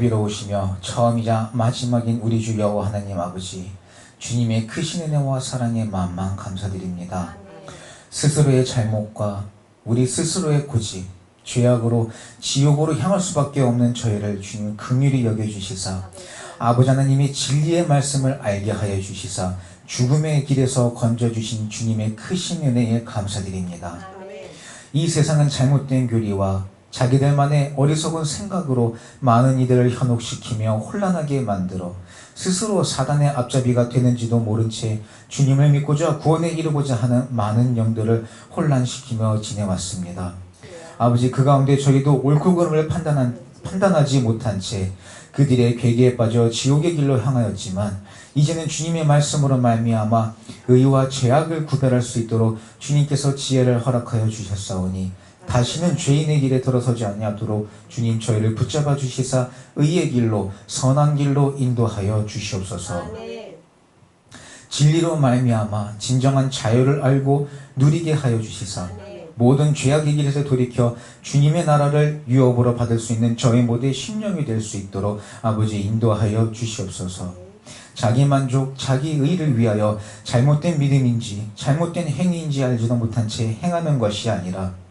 자비로우시며 처음이자 마지막인 우리 주 여호와 하나님 아버지, 주님의 크신 은혜와 사랑에 만만 감사드립니다. 스스로의 잘못과 우리 스스로의 고집, 죄악으로 지옥으로 향할 수밖에 없는 저희를 주님 긍휼히 여겨주시사, 아버지 하나님이 진리의 말씀을 알게 하여 주시사 죽음의 길에서 건져주신 주님의 크신 은혜에 감사드립니다. 이 세상은 잘못된 교리와 자기들만의 어리석은 생각으로 많은 이들을 현혹시키며 혼란하게 만들어 스스로 사단의 앞잡이가 되는지도 모른 채 주님을 믿고자 구원에 이르고자 하는 많은 영들을 혼란시키며 지내왔습니다. 아버지, 그 가운데 저희도 옳고 그름을 판단하지 못한 채 그들의 괴계에 빠져 지옥의 길로 향하였지만, 이제는 주님의 말씀으로 말미암아 의와 죄악을 구별할 수 있도록 주님께서 지혜를 허락하여 주셨사오니, 다시는 죄인의 길에 들어서지 아니하도록 주님 저희를 붙잡아 주시사 의의 길로, 선한 길로 인도하여 주시옵소서. 진리로 말미암아 진정한 자유를 알고 누리게 하여 주시사 모든 죄악의 길에서 돌이켜 주님의 나라를 유업으로 받을 수 있는 저희 모두의 심령이 될 수 있도록 아버지 인도하여 주시옵소서. 자기 만족, 자기 의를 위하여 잘못된 믿음인지 잘못된 행위인지 알지도 못한 채 행하는 것이 아니라,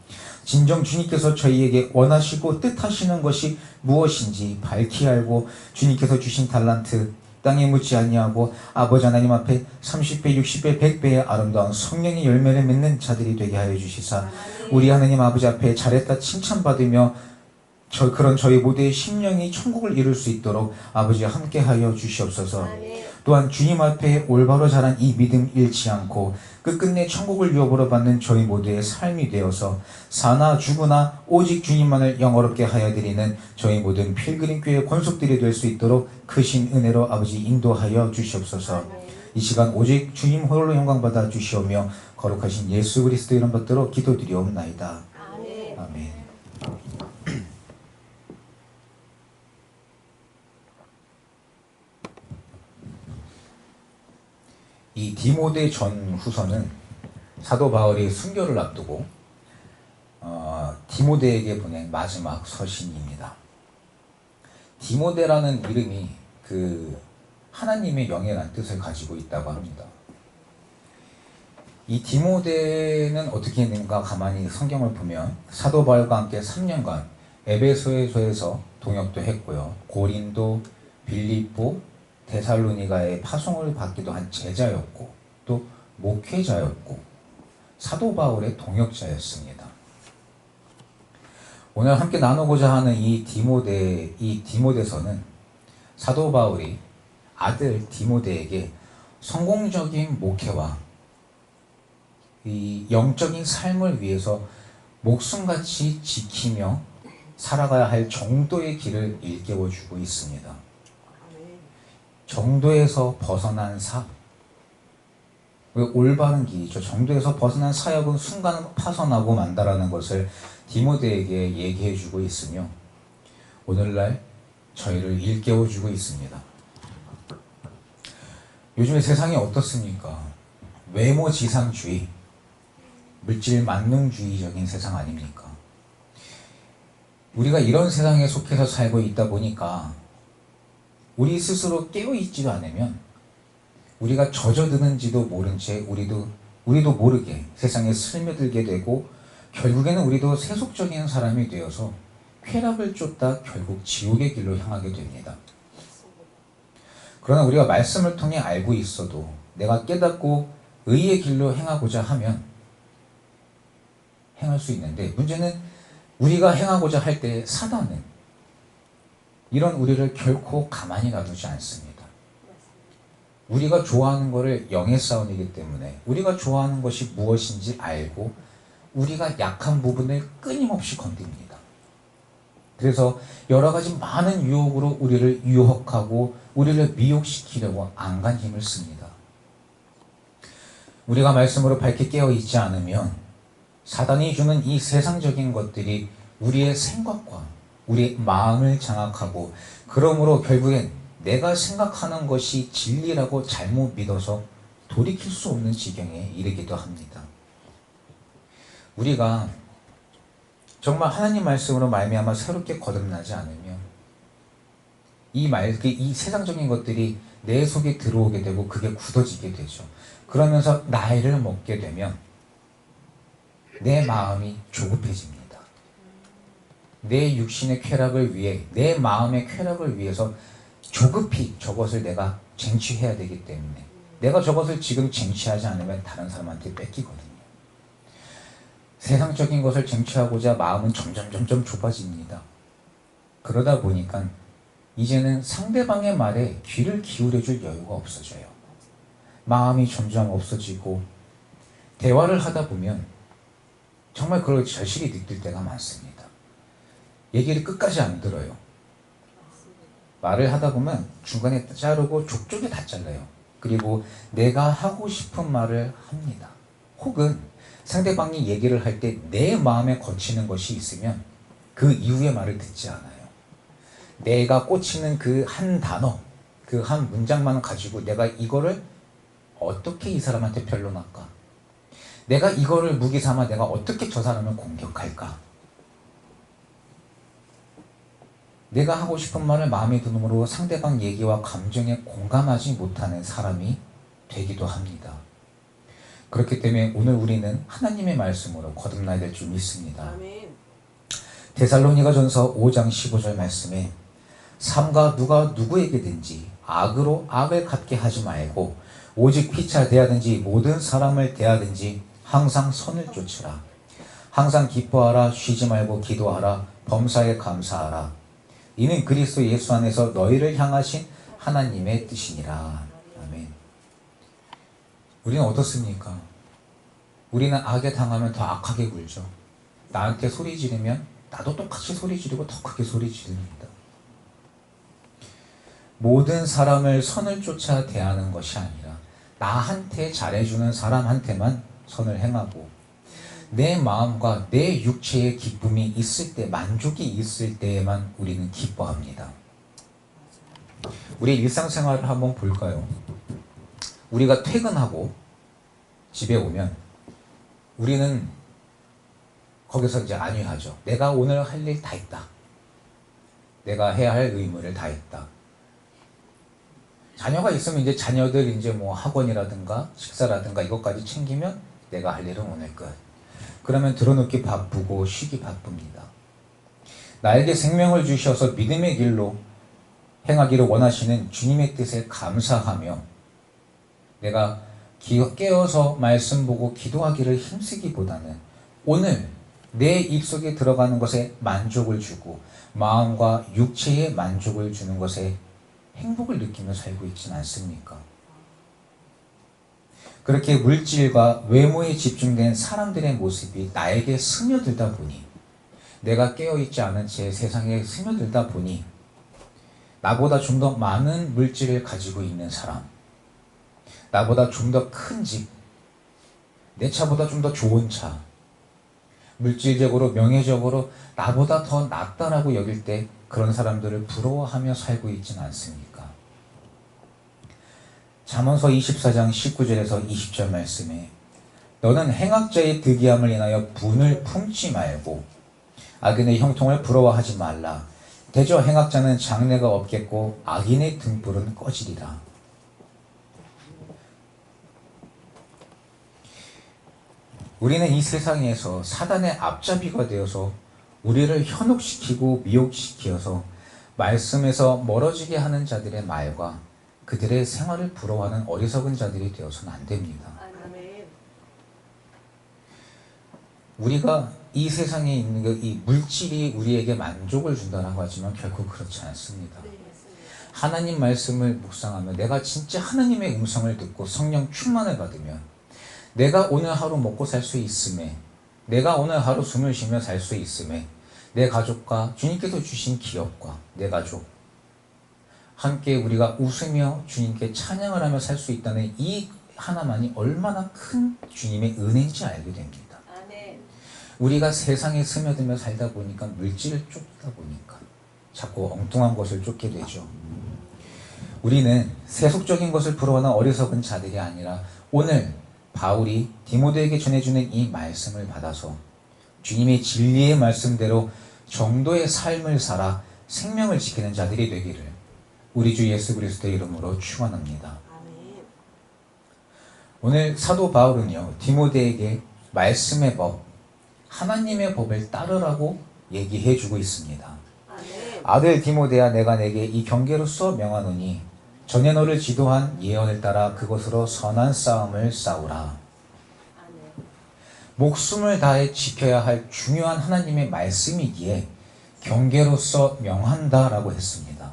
진정 주님께서 저희에게 원하시고 뜻하시는 것이 무엇인지 밝히 알고 주님께서 주신 달란트 땅에 묻지 아니하고 아버지 하나님 앞에 30배, 60배, 100배의 아름다운 성령의 열매를 맺는 자들이 되게 하여 주시사, 우리 하나님 아버지 앞에 잘했다 칭찬받으며 그런 저희 모두의 심령이 천국을 이룰 수 있도록 아버지 함께 하여 주시옵소서. 또한 주님 앞에 올바로 자란 이 믿음 잃지 않고 끝끝내 천국을 유업으로 받는 저희 모두의 삶이 되어서 사나 죽으나 오직 주님만을 영어롭게 하여 드리는 저희 모든 필그림교회 권속들이 될 수 있도록 크신 은혜로 아버지 인도하여 주시옵소서. 이 시간 오직 주님 홀로 영광받아 주시오며 거룩하신 예수 그리스도 이름 받들어 기도드리옵나이다. 아멘. 이 디모데 전후서는 사도 바울이 순교를 앞두고 디모데에게 보낸 마지막 서신입니다. 디모데라는 이름이 그 하나님의 영예라는 뜻을 가지고 있다고 합니다. 이 디모데는 어떻게 했는가 가만히 성경을 보면 사도 바울과 함께 3년간 에베소에서 동역도 했고요. 고린도, 빌립보, 데살로니가의 파송을 받기도 한 제자였고, 또 목회자였고 사도 바울의 동역자였습니다. 오늘 함께 나누고자 하는 이 디모데서는 사도 바울이 아들 디모데에게 성공적인 목회와 이 영적인 삶을 위해서 목숨같이 지키며 살아가야 할 정도의 길을 일깨워주고 있습니다. 정도에서 벗어난 올바른 길이죠. 정도에서 벗어난 사역은 순간 파손하고 만다라는 것을 디모데에게 얘기해주고 있으며, 오늘날 저희를 일깨워주고 있습니다. 요즘에 세상이 어떻습니까? 외모 지상주의, 물질 만능주의적인 세상 아닙니까? 우리가 이런 세상에 속해서 살고 있다 보니까 우리 스스로 깨어있지도 않으면 우리가 젖어드는지도 모른 채 우리도 모르게 세상에 스며들게 되고, 결국에는 우리도 세속적인 사람이 되어서 쾌락을 쫓다 결국 지옥의 길로 향하게 됩니다. 그러나 우리가 말씀을 통해 알고 있어도 내가 깨닫고 의의 길로 행하고자 하면 행할 수 있는데, 문제는 우리가 행하고자 할 때 사단은 이런 우리를 결코 가만히 놔두지 않습니다. 우리가 좋아하는 것을 영의 싸움이기 때문에 우리가 좋아하는 것이 무엇인지 알고 우리가 약한 부분을 끊임없이 건드립니다. 그래서 여러 가지 많은 유혹으로 우리를 유혹하고 우리를 미혹시키려고 안간 힘을 씁니다. 우리가 말씀으로 밝게 깨어있지 않으면 사단이 주는 이 세상적인 것들이 우리의 생각과 우리의 마음을 장악하고, 그러므로 결국엔 내가 생각하는 것이 진리라고 잘못 믿어서 돌이킬 수 없는 지경에 이르기도 합니다. 우리가 정말 하나님 말씀으로 말미암아 새롭게 거듭나지 않으면 이 세상적인 것들이 내 속에 들어오게 되고 그게 굳어지게 되죠. 그러면서 나이를 먹게 되면 내 마음이 조급해집니다. 내 육신의 쾌락을 위해, 내 마음의 쾌락을 위해서 조급히 저것을 내가 쟁취해야 되기 때문에 내가 저것을 지금 쟁취하지 않으면 다른 사람한테 뺏기거든요. 세상적인 것을 쟁취하고자 마음은 점점 좁아집니다. 그러다 보니까 이제는 상대방의 말에 귀를 기울여줄 여유가 없어져요. 마음이 점점 없어지고 대화를 하다 보면 정말 그걸 절실히 느낄 때가 많습니다. 얘기를 끝까지 안 들어요. 말을 하다 보면 중간에 자르고 족족이 다 잘라요. 그리고 내가 하고 싶은 말을 합니다. 혹은 상대방이 얘기를 할 때 내 마음에 거치는 것이 있으면 그 이후의 말을 듣지 않아요. 내가 꽂히는 그 한 단어, 그 한 문장만 가지고 내가 이거를 어떻게 이 사람한테 변론할까? 내가 이거를 무기 삼아 내가 어떻게 저 사람을 공격할까? 내가 하고 싶은 말을 마음에 드므로 상대방 얘기와 감정에 공감하지 못하는 사람이 되기도 합니다. 그렇기 때문에 오늘 우리는 하나님의 말씀으로 거듭나야 될 줄 믿습니다. 아멘. 데살로니가전서 5장 15절 말씀에 삼가 누가 누구에게든지 악으로 악을 갚게 하지 말고 오직 피차 대하든지 모든 사람을 대하든지 항상 선을 쫓으라. 항상 기뻐하라. 쉬지 말고 기도하라. 범사에 감사하라. 이는 그리스도 예수 안에서 너희를 향하신 하나님의 뜻이니라. 아멘. 우리는 어떻습니까? 우리는 악에 당하면 더 악하게 굴죠. 나한테 소리 지르면 나도 똑같이 소리 지르고 더 크게 소리 지릅니다. 모든 사람을 선을 쫓아 대하는 것이 아니라 나한테 잘해주는 사람한테만 선을 행하고 내 마음과 내 육체의 기쁨이 있을 때, 만족이 있을 때에만 우리는 기뻐합니다. 우리 일상생활을 한번 볼까요? 우리가 퇴근하고 집에 오면 우리는 거기서 이제 안위하죠. 내가 오늘 할 일 다 했다. 내가 해야 할 의무를 다 했다. 자녀가 있으면 이제 자녀들 이제 뭐 학원이라든가 식사라든가 이것까지 챙기면 내가 할 일은 오늘 끝. 그러면 들어눕기 바쁘고 쉬기 바쁩니다. 나에게 생명을 주셔서 믿음의 길로 행하기를 원하시는 주님의 뜻에 감사하며 내가 깨어서 말씀 보고 기도하기를 힘쓰기보다는 오늘 내 입속에 들어가는 것에 만족을 주고 마음과 육체에 만족을 주는 것에 행복을 느끼며 살고 있지는 않습니까? 그렇게 물질과 외모에 집중된 사람들의 모습이 나에게 스며들다 보니 내가 깨어있지 않은 채 세상에 스며들다 보니 나보다 좀 더 많은 물질을 가지고 있는 사람, 나보다 좀 더 큰 집, 내 차보다 좀 더 좋은 차, 물질적으로 명예적으로 나보다 더 낫다라고 여길 때 그런 사람들을 부러워하며 살고 있지는 않습니까? 잠언서 24장 19절에서 20절 말씀에 너는 행악자의 득이함을 인하여 분을 품지 말고 악인의 형통을 부러워하지 말라. 대저 행악자는 장래가 없겠고 악인의 등불은 꺼지리라. 우리는 이 세상에서 사단의 앞잡이가 되어서 우리를 현혹시키고 미혹시켜서 말씀에서 멀어지게 하는 자들의 말과 그들의 생활을 부러워하는 어리석은 자들이 되어서는 안 됩니다. 아멘. 우리가 이 세상에 있는 이 물질이 우리에게 만족을 준다라고 하지만 결코 그렇지 않습니다. 하나님 말씀을 묵상하며 내가 진짜 하나님의 음성을 듣고 성령 충만을 받으면 내가 오늘 하루 먹고 살 수 있음에, 내가 오늘 하루 숨을 쉬며 살 수 있음에, 내 가족과 주님께서 주신 기업과 내 가족 함께 우리가 웃으며 주님께 찬양을 하며 살 수 있다는 이 하나만이 얼마나 큰 주님의 은혜인지 알게 됩니다. 아멘. 우리가 세상에 스며들며 살다 보니까 물질을 쫓다 보니까 자꾸 엉뚱한 것을 쫓게 되죠. 우리는 세속적인 것을 부러워하는 어리석은 자들이 아니라 오늘 바울이 디모데에게 전해주는 이 말씀을 받아서 주님의 진리의 말씀대로 정도의 삶을 살아 생명을 지키는 자들이 되기를 우리 주 예수 그리스도의 이름으로 축원합니다. 오늘 사도 바울은요, 디모데에게 말씀의 법, 하나님의 법을 따르라고 얘기해 주고 있습니다. 아들 디모데야, 내가 내게 이 경계로서 명하노니 전에 너를 지도한 예언을 따라 그것으로 선한 싸움을 싸우라. 목숨을 다해 지켜야 할 중요한 하나님의 말씀이기에 경계로서 명한다라고 했습니다.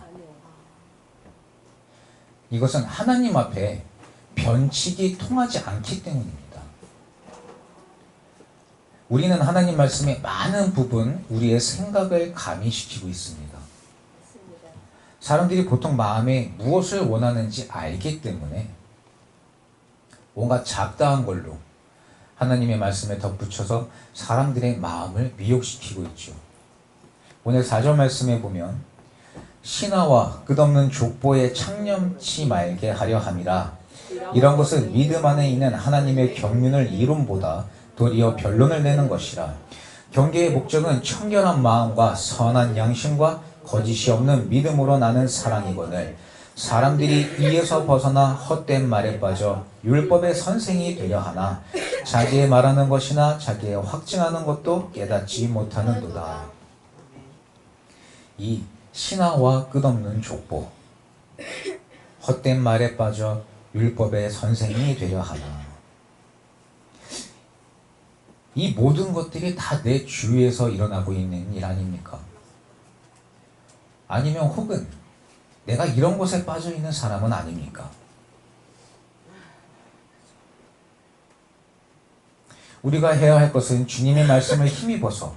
이것은 하나님 앞에 변칙이 통하지 않기 때문입니다. 우리는 하나님 말씀의 많은 부분, 우리의 생각을 가미시키고 있습니다. 사람들이 보통 마음에 무엇을 원하는지 알기 때문에 뭔가 잡다한 걸로 하나님의 말씀에 덧붙여서 사람들의 마음을 미혹시키고 있죠. 오늘 4절 말씀에 보면 신하와 끝없는 족보에 창념치 말게 하려 함이라. 이런 것은 믿음 안에 있는 하나님의 경륜을 이론보다 도리어 변론을 내는 것이라. 경계의 목적은 청결한 마음과 선한 양심과 거짓이 없는 믿음으로 나는 사랑이거늘 사람들이 이에서 벗어나 헛된 말에 빠져 율법의 선생이 되려 하나 자기의 말하는 것이나 자기의 확증하는 것도 깨닫지 못하는도다. 이 신하와 끝없는 족보, 헛된 말에 빠져 율법의 선생이 되려 하나, 이 모든 것들이 다 내 주위에서 일어나고 있는 일 아닙니까? 아니면 혹은 내가 이런 것에 빠져 있는 사람은 아닙니까? 우리가 해야 할 것은 주님의 말씀을 힘입어서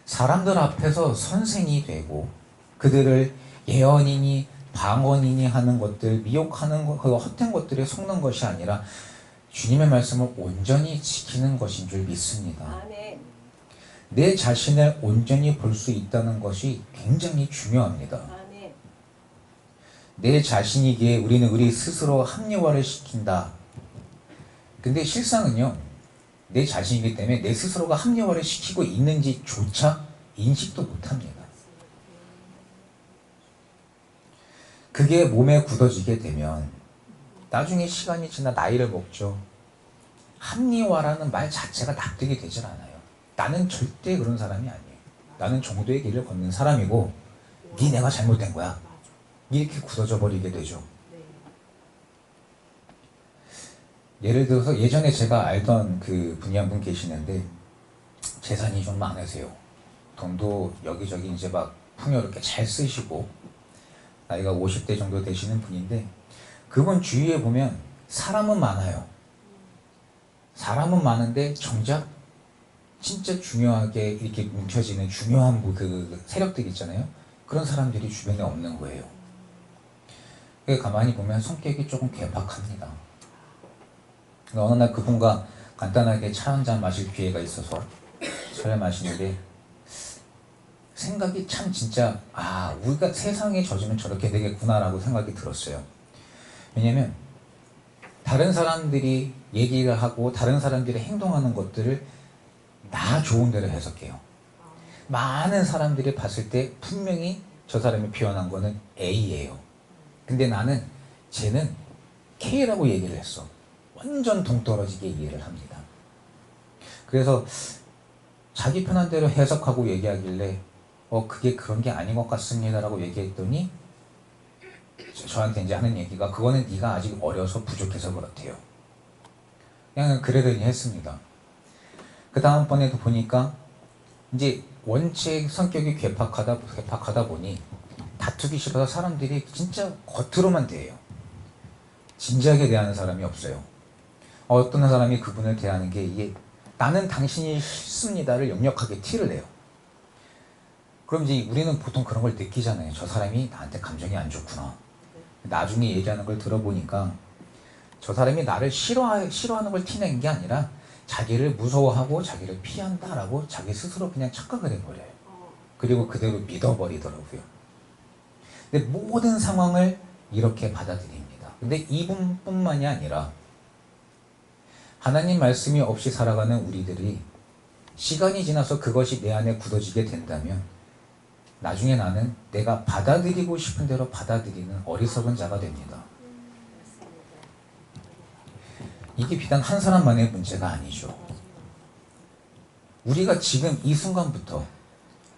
사람들 앞에서 선생이 되고 그들을 예언이니 방언이니 하는 것들, 미혹하는 것, 그 헛된 것들에 속는 것이 아니라 주님의 말씀을 온전히 지키는 것인 줄 믿습니다. 내 자신을 온전히 볼 수 있다는 것이 굉장히 중요합니다. 내 자신이기에 우리는 우리 스스로 합리화를 시킨다. 근데 실상은요, 내 자신이기 때문에 내 스스로가 합리화를 시키고 있는지조차 인식도 못합니다. 그게 몸에 굳어지게 되면 나중에 시간이 지나 나이를 먹죠. 합리화라는 말 자체가 납득이 되질 않아요. 나는 절대 그런 사람이 아니에요. 나는 정도의 길을 걷는 사람이고 네 내가 잘못된 거야. 이렇게 굳어져 버리게 되죠. 예를 들어서 예전에 제가 알던 그 분이 한 분 계시는데 재산이 좀 많으세요. 돈도 여기저기 이제 막 풍요롭게 잘 쓰시고 나이가 50대 정도 되시는 분인데 그분 주위에 보면 사람은 많아요. 사람은 많은데 정작 진짜 중요하게 이렇게 뭉쳐지는 중요한 그 세력들 있잖아요. 그런 사람들이 주변에 없는 거예요. 가만히 보면 성격이 조금 괴팍합니다. 어느 날 그분과 간단하게 차 한잔 마실 기회가 있어서 차를 마시는데 생각이 참 진짜 우리가 세상에 젖으면 저렇게 되겠구나라고 생각이 들었어요. 왜냐면 다른 사람들이 얘기를 하고 다른 사람들이 행동하는 것들을 나 좋은 대로 해석해요. 많은 사람들이 봤을 때 분명히 저 사람이 표현한 거는 A예요. 근데 나는 쟤는 K라고 얘기를 했어. 완전 동떨어지게 이해를 합니다. 그래서 자기 편한 대로 해석하고 얘기하길래 그게 그런 게 아닌 것 같습니다 라고 얘기했더니 저한테 이제 하는 얘기가 그거는 네가 아직 어려서 부족해서 그렇대요. 그냥 그러더니 했습니다. 그 다음번에도 보니까 이제 원체 성격이 괴팍하다 보니 다투기 싫어서 사람들이 진짜 겉으로만 대해요. 진지하게 대하는 사람이 없어요. 어떤 사람이 그분을 대하는 게 이게 나는 당신이 싫습니다를 역력하게 티를 내요. 그럼 이제 우리는 보통 그런 걸 느끼잖아요. 저 사람이 나한테 감정이 안 좋구나. 나중에 얘기하는 걸 들어보니까 저 사람이 나를 싫어하는 걸 티낸 게 아니라 자기를 무서워하고 자기를 피한다라고 자기 스스로 그냥 착각을 해버려요. 그리고 그대로 믿어버리더라고요. 근데 모든 상황을 이렇게 받아들입니다. 근데 이분뿐만이 아니라 하나님 말씀이 없이 살아가는 우리들이 시간이 지나서 그것이 내 안에 굳어지게 된다면 나중에 나는 내가 받아들이고 싶은 대로 받아들이는 어리석은 자가 됩니다. 이게 비단 한 사람만의 문제가 아니죠. 우리가 지금 이 순간부터,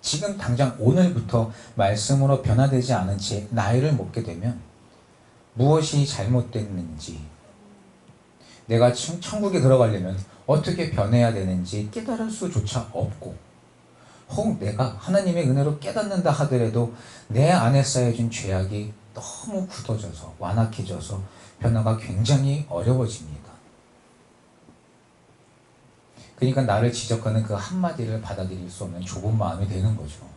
지금 당장 오늘부터 말씀으로 변화되지 않은 채 나이를 먹게 되면 무엇이 잘못됐는지, 내가 천국에 들어가려면 어떻게 변해야 되는지 깨달을 수조차 없고, 혹 내가 하나님의 은혜로 깨닫는다 하더라도 내 안에 쌓여진 죄악이 너무 굳어져서 완악해져서 변화가 굉장히 어려워집니다. 그러니까 나를 지적하는 그 한마디를 받아들일 수 없는 좁은 마음이 되는 거죠.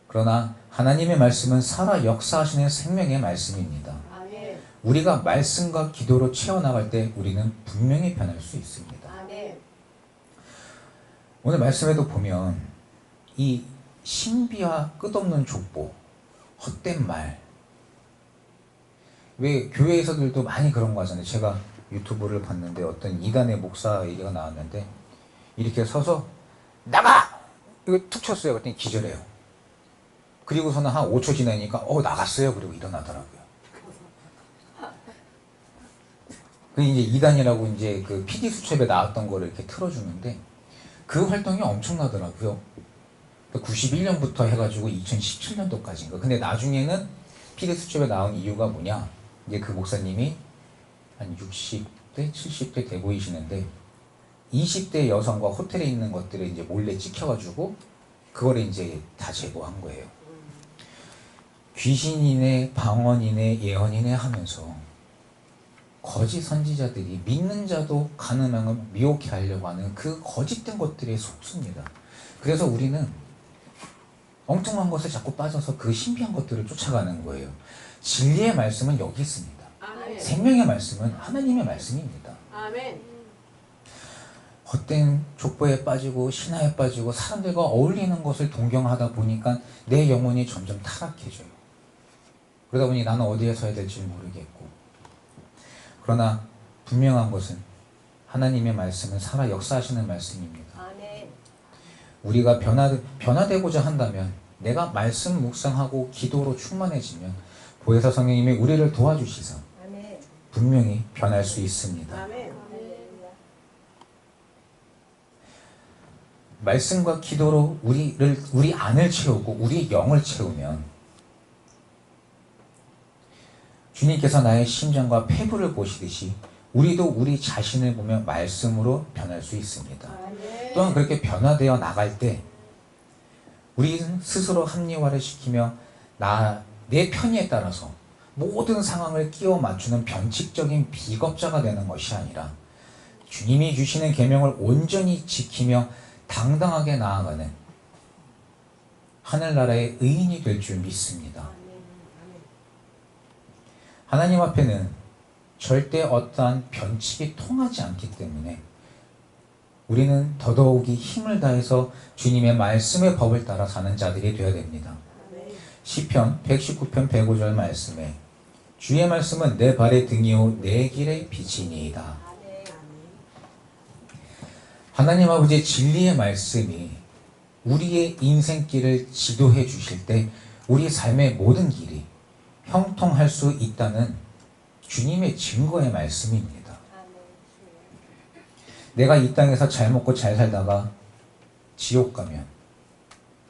그러나 하나님의 말씀은 살아 역사하시는 생명의 말씀입니다. 우리가 말씀과 기도로 채워나갈 때 우리는 분명히 변할 수 있습니다. 오늘 말씀에도 보면 이 신비와 끝없는 족보, 헛된 말, 왜 교회에서들도 많이 그런 거 하잖아요. 제가 유튜브를 봤는데 어떤 이단의 목사 얘기가 나왔는데 이렇게 서서 나가! 이거 툭 쳤어요. 그랬더니 기절해요. 그리고서는 한 5초 지나니까 나갔어요. 그리고 일어나더라고요. 그 이제 이단이라고 이제 그 PD 수첩에 나왔던 거를 이렇게 틀어주는데 그 활동이 엄청나더라고요. 91년부터 해가지고 2017년도까지인가. 근데 나중에는 PD 수첩에 나온 이유가 뭐냐? 이제 그 목사님이 한 60대, 70대 돼 보이시는데 20대 여성과 호텔에 있는 것들을 이제 몰래 찍혀가지고 그거를 이제 다 제보한 거예요. 귀신이네, 방언이네, 예언이네 하면서 거짓 선지자들이 믿는 자도 가늠하고 미혹해 하려고 하는 그 거짓된 것들에 속습니다. 그래서 우리는 엉뚱한 것에 자꾸 빠져서 그 신비한 것들을 쫓아가는 거예요. 진리의 말씀은 여기 있습니다. 아멘. 생명의 말씀은 하나님의 말씀입니다. 아멘. 헛된 족보에 빠지고 신화에 빠지고 사람들과 어울리는 것을 동경하다 보니까 내 영혼이 점점 타락해져요. 그러다 보니 나는 어디에 서야 될지 모르겠고, 그러나 분명한 것은 하나님의 말씀은 살아 역사하시는 말씀입니다. 아멘. 우리가 변화되고자 한다면, 내가 말씀 묵상하고 기도로 충만해지면 보혜사 성령님이 우리를 도와주시사 아멘. 분명히 변할 수 있습니다. 아멘. 말씀과 기도로 우리 안을 채우고 우리 영을 채우면 주님께서 나의 심장과 폐부를 보시듯이 우리도 우리 자신을 보며 말씀으로 변할 수 있습니다. 아멘. 또한 그렇게 변화되어 나갈 때 우리는 스스로 합리화를 시키며 내 편의에 따라서 모든 상황을 끼워 맞추는 변칙적인 비겁자가 되는 것이 아니라 주님이 주시는 계명을 온전히 지키며 당당하게 나아가는 하늘나라의 의인이 될 줄 믿습니다. 하나님 앞에는 절대 어떠한 변칙이 통하지 않기 때문에 우리는 더더욱이 힘을 다해서 주님의 말씀의 법을 따라 사는 자들이 되어야 됩니다. 시편 119편 105절 말씀에 주의 말씀은 내 발의 등이요 내 길의 빛이니이다. 하나님 아버지의 진리의 말씀이 우리의 인생길을 지도해 주실 때 우리 삶의 모든 길이 형통할 수 있다는 주님의 증거의 말씀입니다. 내가 이 땅에서 잘 먹고 잘 살다가 지옥 가면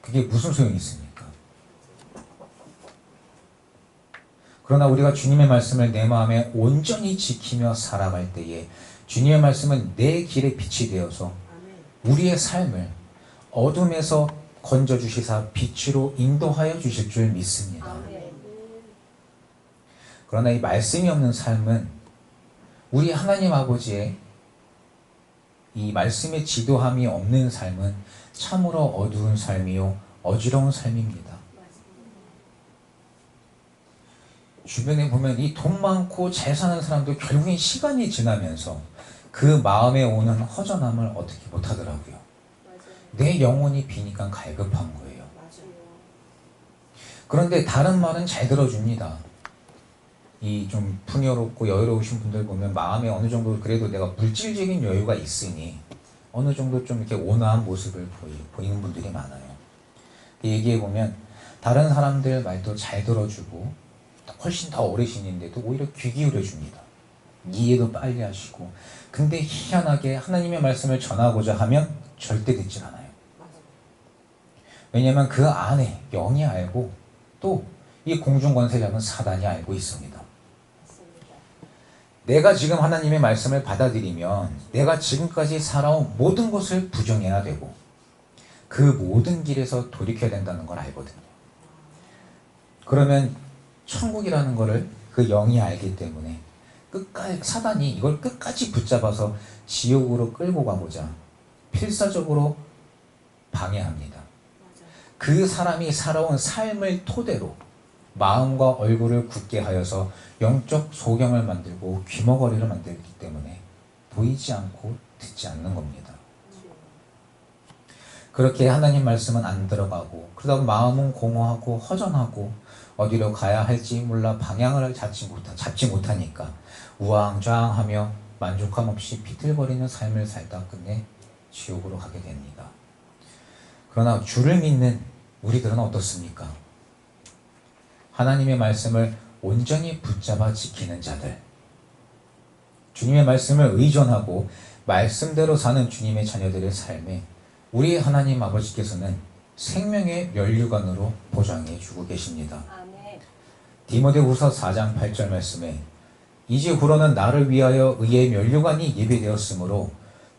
그게 무슨 소용이 있습니까? 그러나 우리가 주님의 말씀을 내 마음에 온전히 지키며 살아갈 때에 주님의 말씀은 내 길의 빛이 되어서 우리의 삶을 어둠에서 건져주시사 빛으로 인도하여 주실 줄 믿습니다. 그러나 이 말씀이 없는 삶은 우리 하나님 아버지의 이 말씀의 지도함이 없는 삶은 참으로 어두운 삶이요 어지러운 삶입니다. 주변에 보면 이 돈 많고 잘 사는 사람도 결국엔 시간이 지나면서 그 마음에 오는 허전함을 어떻게 못하더라고요. 내 영혼이 비니까 갈급한 거예요. 그런데 다른 말은 잘 들어줍니다. 이 좀 풍요롭고 여유로우신 분들 보면 마음에 어느 정도 그래도 내가 물질적인 여유가 있으니 어느 정도 좀 이렇게 온화한 모습을 보이는 분들이 많아요. 얘기해보면 다른 사람들 말도 잘 들어주고 훨씬 더 어르신인데도 오히려 귀 기울여줍니다. 이해도 빨리 하시고, 근데 희한하게 하나님의 말씀을 전하고자 하면 절대 듣질 않아요. 왜냐하면 그 안에 영이 알고 또 이 공중권세 잡은 사단이 알고 있습니다. 내가 지금 하나님의 말씀을 받아들이면 내가 지금까지 살아온 모든 것을 부정해야 되고 그 모든 길에서 돌이켜야 된다는 걸 알거든요. 그러면 천국이라는 거를 그 영이 알기 때문에 사단이 이걸 끝까지 붙잡아서 지옥으로 끌고 가고자 필사적으로 방해합니다. 그 사람이 살아온 삶을 토대로 마음과 얼굴을 굳게 하여서 영적 소경을 만들고 귀머거리를 만들기 때문에 보이지 않고 듣지 않는 겁니다. 그렇게 하나님 말씀은 안 들어가고, 그러다 마음은 공허하고 허전하고 어디로 가야 할지 몰라 방향을 잡지 못하니까 우왕좌왕하며 만족함 없이 비틀거리는 삶을 살다 끝내 지옥으로 가게 됩니다. 그러나 주를 믿는 우리들은 어떻습니까? 하나님의 말씀을 온전히 붙잡아 지키는 자들, 주님의 말씀을 의존하고 말씀대로 사는 주님의 자녀들의 삶에 우리 하나님 아버지께서는 생명의 면류관으로 보장해 주고 계십니다. 디모데후서 4장 8절 말씀에 이제 후로는 나를 위하여 의의 면류관이 예비되었으므로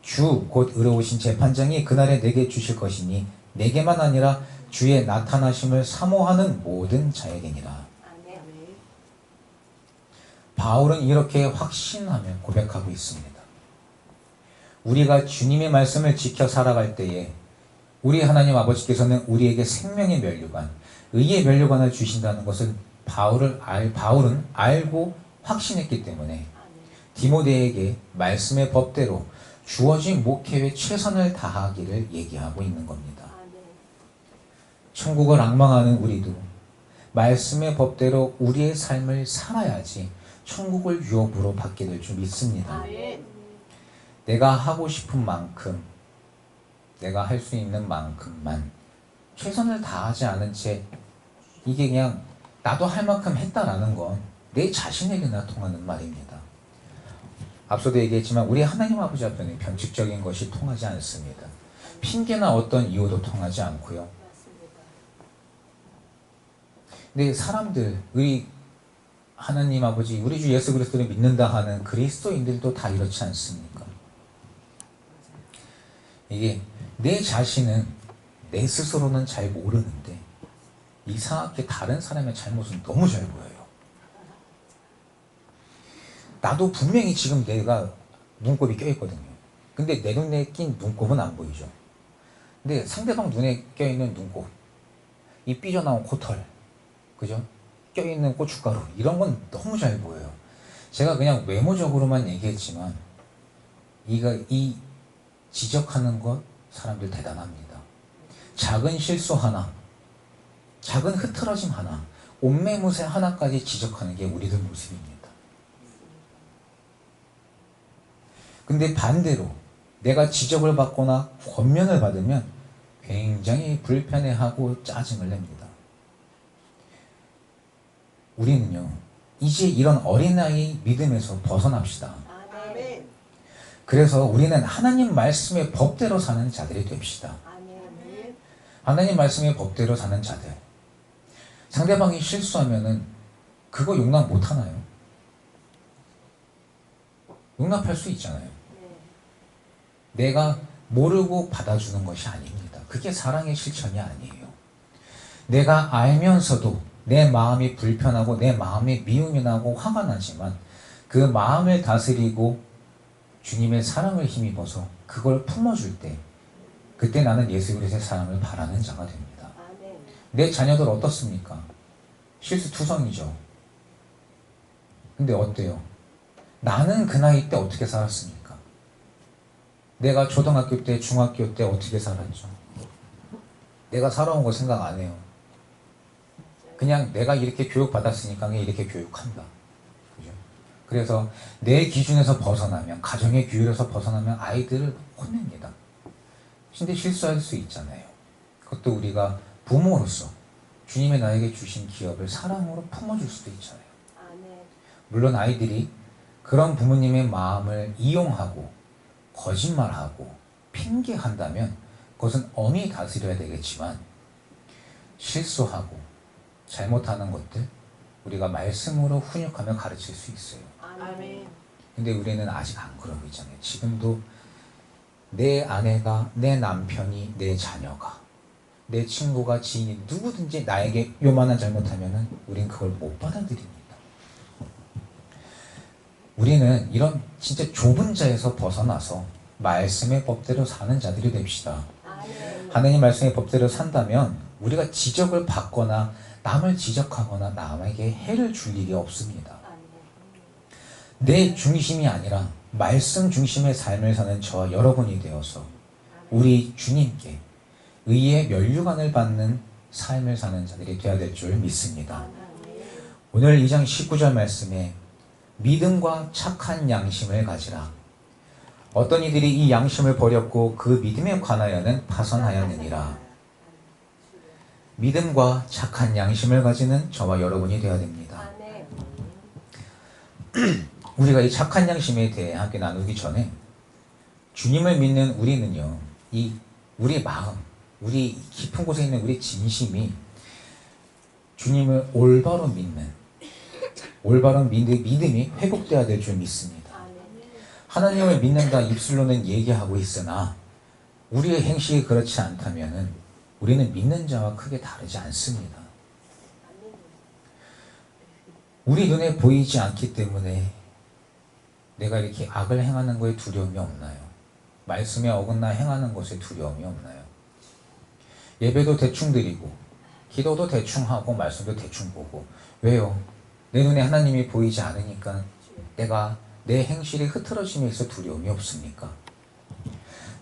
주 곧 의로우신 재판장이 그날에 내게 주실 것이니 내게만 아니라 주의 나타나심을 사모하는 모든 자에게니라. 바울은 이렇게 확신하며 고백하고 있습니다. 우리가 주님의 말씀을 지켜 살아갈 때에 우리 하나님 아버지께서는 우리에게 생명의 면류관, 의의 면류관을 주신다는 것을 바울은 알고 확신했기 때문에 디모데에게 말씀의 법대로 주어진 목회에 최선을 다하기를 얘기하고 있는 겁니다. 천국을 앙망하는 우리도 말씀의 법대로 우리의 삶을 살아야지 천국을 유업으로 받게 될 줄 믿습니다. 내가 하고 싶은 만큼, 내가 할 수 있는 만큼만 최선을 다하지 않은 채 이게 그냥 나도 할 만큼 했다라는 건 내 자신에게나 통하는 말입니다. 앞서도 얘기했지만 우리 하나님 아버지 앞에는 변칙적인 것이 통하지 않습니다. 핑계나 어떤 이유도 통하지 않고요. 근데 사람들, 우리 하나님 아버지, 우리 주 예수 그리스도를 믿는다 하는 그리스도인들도 다 이렇지 않습니까? 이게 내 자신은 내 스스로는 잘 모르는데 이상하게 다른 사람의 잘못은 너무 잘 보여요. 나도 분명히 지금 내가 눈곱이 껴있거든요. 근데 내 눈에 낀 눈곱은 안 보이죠. 근데 상대방 눈에 껴있는 눈곱, 이 삐져나온 코털, 그죠? 껴있는 고춧가루, 이런 건 너무 잘 보여요. 제가 그냥 외모적으로만 얘기했지만 이 지적하는 것 사람들 대단합니다. 작은 실수 하나, 작은 흐트러짐 하나, 옷매무새 하나까지 지적하는 게 우리들 모습입니다. 근데 반대로 내가 지적을 받거나 권면을 받으면 굉장히 불편해하고 짜증을 냅니다. 우리는요, 이제 이런 어린아이 믿음에서 벗어납시다. 아멘. 그래서 우리는 하나님 말씀의 법대로 사는 자들이 됩시다. 아멘. 하나님 말씀의 법대로 사는 자들. 상대방이 실수하면은 그거 용납 못 하나요? 용납할 수 있잖아요. 내가 모르고 받아주는 것이 아닙니다. 그게 사랑의 실천이 아니에요. 내가 알면서도 내 마음이 불편하고 내 마음에 미움이 나고 화가 나지만 그 마음을 다스리고 주님의 사랑을 힘입어서 그걸 품어줄 때 그때 나는 예수 그리스도의 사랑을 바라는 자가 됩니다. 내 자녀들 어떻습니까? 실수투성이죠. 근데 어때요? 나는 그 나이 때 어떻게 살았습니까? 내가 초등학교 때, 중학교 때 어떻게 살았죠? 내가 살아온 거 생각 안 해요. 그냥 내가 이렇게 교육받았으니까 그냥 이렇게 교육한다. 그죠? 그래서 내 기준에서 벗어나면, 가정의 규율에서 벗어나면 아이들을 혼냅니다. 근데 실수할 수 있잖아요. 그것도 우리가 부모로서 주님이 나에게 주신 기업을 사랑으로 품어줄 수도 있잖아요. 물론 아이들이 그런 부모님의 마음을 이용하고 거짓말하고 핑계한다면 그것은 엄히 다스려야 되겠지만, 실수하고 잘못하는 것들 우리가 말씀으로 훈육하며 가르칠 수 있어요. 근데 우리는 아직 안 그러고 있잖아요. 지금도 내 아내가, 내 남편이, 내 자녀가, 내 친구가, 지인이 누구든지 나에게 요만한 잘못하면은 우린 그걸 못 받아들입니다. 우리는 이런 진짜 좁은 자에서 벗어나서 말씀의 법대로 사는 자들이 됩시다. 하나님 말씀의 법대로 산다면 우리가 지적을 받거나 남을 지적하거나 남에게 해를 줄 일이 없습니다. 내 중심이 아니라 말씀 중심의 삶을 사는 저와 여러분이 되어서 우리 주님께 의의 면류관을 받는 삶을 사는 자들이 되어야 될 줄 믿습니다. 오늘 2장 19절 말씀에 믿음과 착한 양심을 가지라. 어떤 이들이 이 양심을 버렸고 그 믿음에 관하여는 파선하였느니라. 믿음과 착한 양심을 가지는 저와 여러분이 되어야 됩니다. 우리가 이 착한 양심에 대해 함께 나누기 전에 주님을 믿는 우리는요, 이 우리 마음, 우리 깊은 곳에 있는 우리 진심이 주님을 올바로 믿음이 회복되어야 될 줄 믿습니다. 하나님을 믿는다 입술로는 얘기하고 있으나 우리의 행실이 그렇지 않다면 우리는 믿는 자와 크게 다르지 않습니다. 우리 눈에 보이지 않기 때문에 내가 이렇게 악을 행하는 것에 두려움이 없나요? 말씀에 어긋나 행하는 것에 두려움이 없나요? 예배도 대충 드리고 기도도 대충 하고 말씀도 대충 보고, 왜요? 내 눈에 하나님이 보이지 않으니까 내가 내 행실이 흐트러짐에 있어 두려움이 없습니까?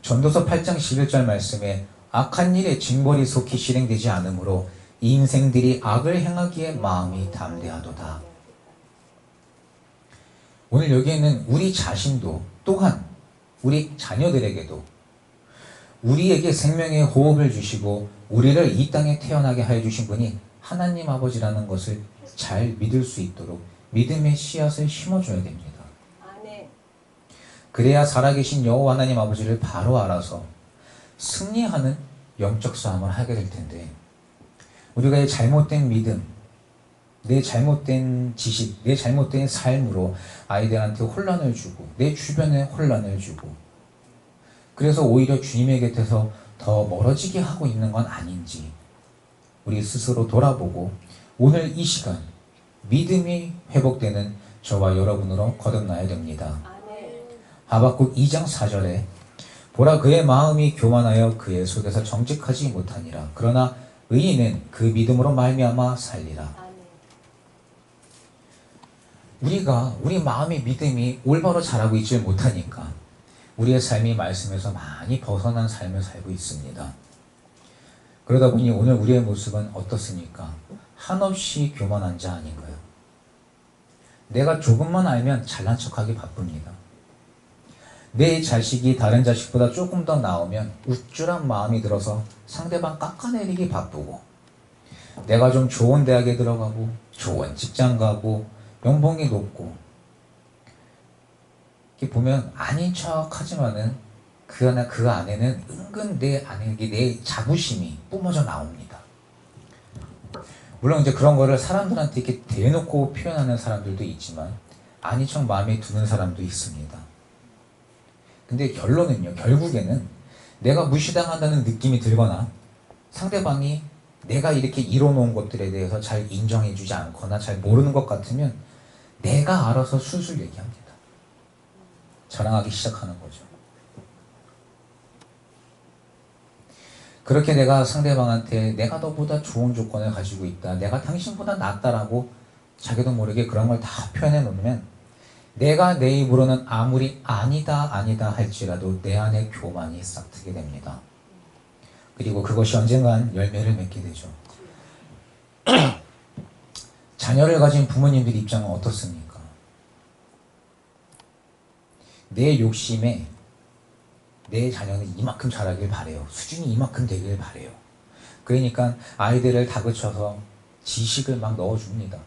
전도서 8장 11절 말씀에 악한 일에 징벌이 속히 실행되지 않으므로 인생들이 악을 행하기에 마음이 담대하도다. 오늘 여기에는 우리 자신도 또한 우리 자녀들에게도 우리에게 생명의 호흡을 주시고 우리를 이 땅에 태어나게 하여 주신 분이 하나님 아버지라는 것을 잘 믿을 수 있도록 믿음의 씨앗을 심어줘야 됩니다. 그래야 살아계신 여호와 하나님 아버지를 바로 알아서 승리하는 영적 싸움을 하게 될 텐데, 우리가 이 잘못된 믿음, 내 잘못된 지식, 내 잘못된 삶으로 아이들한테 혼란을 주고 내 주변에 혼란을 주고, 그래서 오히려 주님의 곁에서 더 멀어지게 하고 있는 건 아닌지 우리 스스로 돌아보고 오늘 이 시간 믿음이 회복되는 저와 여러분으로 거듭나야 됩니다. 하박국 2장 4절에 보라, 그의 마음이 교만하여 그의 속에서 정직하지 못하니라. 그러나 의인은 그 믿음으로 말미암아 살리라. 우리 마음의 믿음이 올바로 자라고 있지 못하니까 우리의 삶이 말씀에서 많이 벗어난 삶을 살고 있습니다. 그러다 보니 오늘 우리의 모습은 어떻습니까? 한없이 교만한 자 아닌가요? 내가 조금만 알면 잘난 척하기 바쁩니다. 내 자식이 다른 자식보다 조금 더 나오면 우쭐한 마음이 들어서 상대방 깎아내리기 바쁘고, 내가 좀 좋은 대학에 들어가고 좋은 직장 가고 연봉이 높고, 이렇게 보면 아닌 척 하지만은 그 안에는 은근 내 자부심이 뿜어져 나옵니다. 물론 이제 그런 거를 사람들한테 이렇게 대놓고 표현하는 사람들도 있지만 아닌 척 마음에 두는 사람도 있습니다. 근데 결국에는 내가 무시당한다는 느낌이 들거나 상대방이 내가 이렇게 이뤄놓은 것들에 대해서 잘 인정해주지 않거나 잘 모르는 것 같으면 내가 알아서 술술 얘기합니다. 자랑하기 시작하는 거죠. 그렇게 내가 상대방한테 내가 너보다 좋은 조건을 가지고 있다, 내가 당신보다 낫다라고 자기도 모르게 그런 걸 다 표현해 놓으면 내가 내 입으로는 아무리 아니다 할지라도 내 안에 교만이 싹트게 됩니다. 그리고 그것이 언젠간 열매를 맺게 되죠. 자녀를 가진 부모님들 입장은 어떻습니까? 내 욕심에 내 자녀는 이만큼 자라길 바래요. 수준이 이만큼 되길 바래요. 그러니까 아이들을 다그쳐서 지식을 막 넣어줍니다.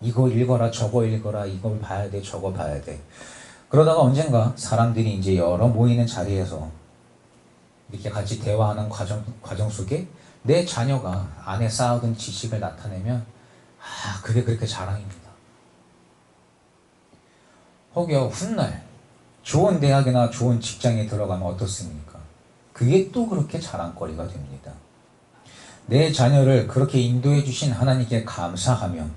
이거 읽어라, 저거 읽어라, 이걸 봐야 돼, 저거 봐야 돼. 그러다가 언젠가 사람들이 이제 여러 모이는 자리에서 이렇게 같이 대화하는 과정 속에 내 자녀가 안에 쌓아둔 지식을 나타내면 그게 그렇게 자랑입니다. 혹여 훗날 좋은 대학이나 좋은 직장에 들어가면 어떻습니까? 그게 또 그렇게 자랑거리가 됩니다. 내 자녀를 그렇게 인도해 주신 하나님께 감사하며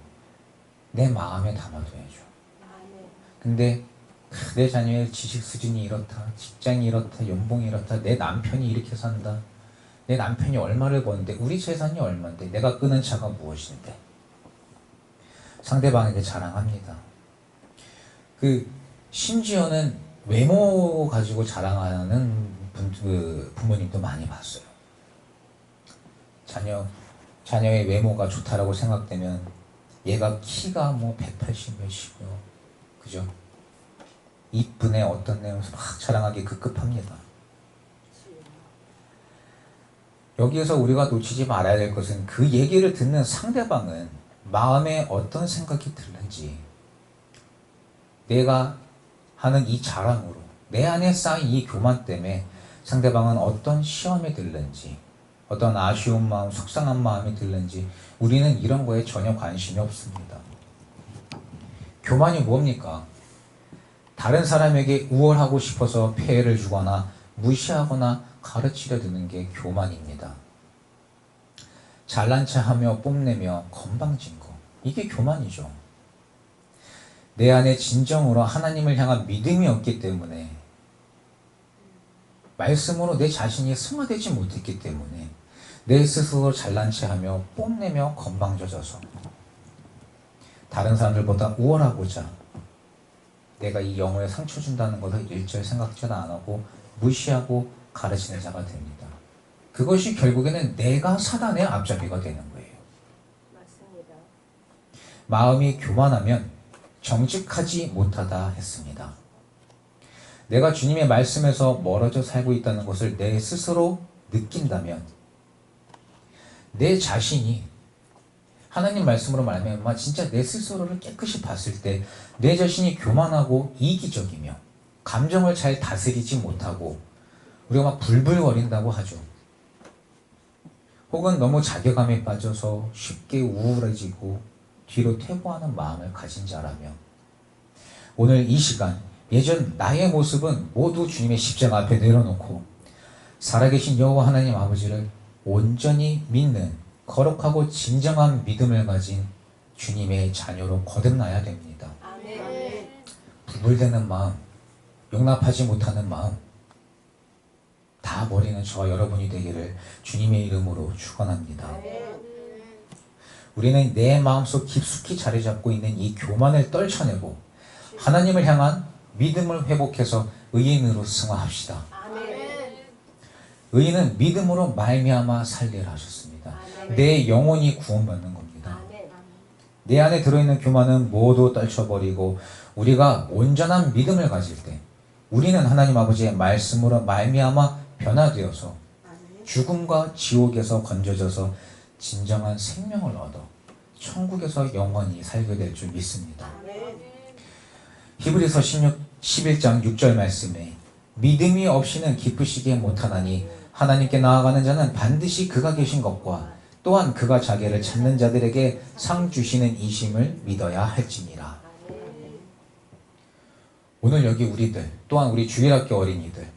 내 마음에 담아둬야죠. 근데 내 자녀의 지식 수준이 이렇다, 직장이 이렇다, 연봉이 이렇다, 내 남편이 이렇게 산다, 내 남편이 얼마를 버는데, 우리 재산이 얼마인데, 내가 끄는 차가 무엇인데, 상대방에게 자랑합니다. 심지어는 외모 가지고 자랑하는 부모님도 많이 봤어요. 자녀의 외모가 좋다라고 생각되면 얘가 키가 뭐 180 몇이고요. 그죠? 이쁜 애 어떤 애면서 막 자랑하기 급급합니다. 여기에서 우리가 놓치지 말아야 될 것은 그 얘기를 듣는 상대방은 마음에 어떤 생각이 들는지, 내가 하는 이 자랑으로 내 안에 쌓인 이 교만 때문에 상대방은 어떤 시험에 들는지, 어떤 아쉬운 마음, 속상한 마음이 들는지, 우리는 이런 거에 전혀 관심이 없습니다. 교만이 뭡니까? 다른 사람에게 우월하고 싶어서 폐해를 주거나 무시하거나 가르치려 드는 게 교만입니다. 잘난 체하며 뽐내며 건방진 거, 이게 교만이죠. 내 안에 진정으로 하나님을 향한 믿음이 없기 때문에, 말씀으로 내 자신이 승화되지 못했기 때문에 내 스스로 잘난 체하며 뽐내며 건방져져서 다른 사람들보다 우월하고자 내가 이 영혼에 상처 준다는 것을 일절 생각지도 안 하고 무시하고 가르치는 자가 됩니다. 그것이 결국에는 내가 사단의 앞잡이가 되는 거예요. 맞습니다. 마음이 교만하면 정직하지 못하다 했습니다. 내가 주님의 말씀에서 멀어져 살고 있다는 것을 내 스스로 느낀다면, 내 자신이 하나님 말씀으로 말하면 진짜 내 스스로를 깨끗이 봤을 때 내 자신이 교만하고 이기적이며 감정을 잘 다스리지 못하고 우리가 막 불불거린다고 하죠. 혹은 너무 자괴감에 빠져서 쉽게 우울해지고 뒤로 퇴보하는 마음을 가진 자라면, 오늘 이 시간 예전 나의 모습은 모두 주님의 십자가 앞에 내려놓고 살아계신 여호와 하나님 아버지를 온전히 믿는 거룩하고 진정한 믿음을 가진 주님의 자녀로 거듭나야 됩니다. 아멘. 불불대는 마음, 용납하지 못하는 마음 다 버리는 저와 여러분이 되기를 주님의 이름으로 축원합니다. 우리는 내 마음속 깊숙이 자리 잡고 있는 이 교만을 떨쳐내고 하나님을 향한 믿음을 회복해서 의인으로 승화합시다. 의인은 믿음으로 말미암아 살리라 하셨습니다. 내 영혼이 구원받는 겁니다. 내 안에 들어있는 교만은 모두 떨쳐버리고 우리가 온전한 믿음을 가질 때 우리는 하나님 아버지의 말씀으로 말미암아 변화되어서 죽음과 지옥에서 건져져서 진정한 생명을 얻어 천국에서 영원히 살게 될 줄 믿습니다. 히브리서 11장 6절 말씀에 믿음이 없이는 기쁘시게 못하나니 하나님께 나아가는 자는 반드시 그가 계신 것과 또한 그가 자기를 찾는 자들에게 상 주시는 이심을 믿어야 할지니라. 오늘 여기 우리들, 또한 우리 주일학교 어린이들,